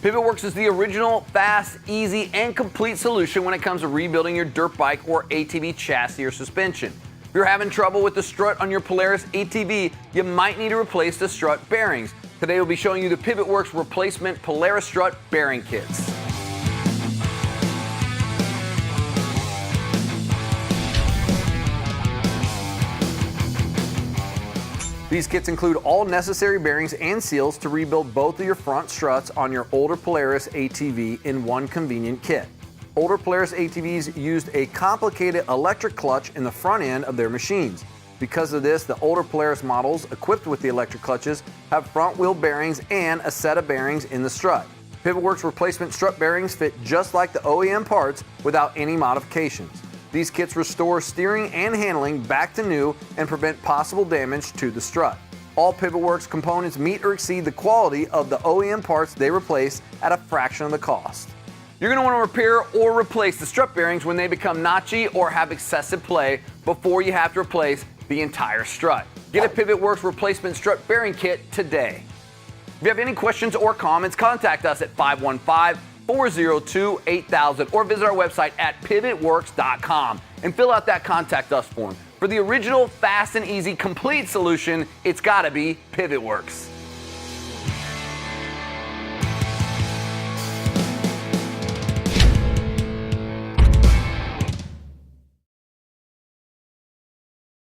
PivotWorks is the original, fast, easy, and complete solution when it comes to rebuilding your dirt bike or ATV chassis or suspension. If you're having trouble with the strut on your Polaris ATV, you might need to replace the strut bearings. Today we'll be showing you the PivotWorks replacement Polaris strut bearing kits. These kits include all necessary bearings and seals to rebuild both of your front struts on your older Polaris ATV in one convenient kit. Older Polaris ATVs used a complicated electric clutch in the front end of their machines. Because of this, the older Polaris models equipped with the electric clutches have front wheel bearings and a set of bearings in the strut. PivotWorks replacement strut bearings fit just like the OEM parts without any modifications. These kits restore steering and handling back to new and prevent possible damage to the strut. All PivotWorks components meet or exceed the quality of the OEM parts they replace at a fraction of the cost. You're going to want to repair or replace the strut bearings when they become notchy or have excessive play before you have to replace the entire strut. Get a PivotWorks replacement strut bearing kit today. If you have any questions or comments, contact us at 515-402-8000 or visit our website at pivotworks.com and fill out that contact us form. For the original, fast and easy, complete solution, it's got to be PivotWorks.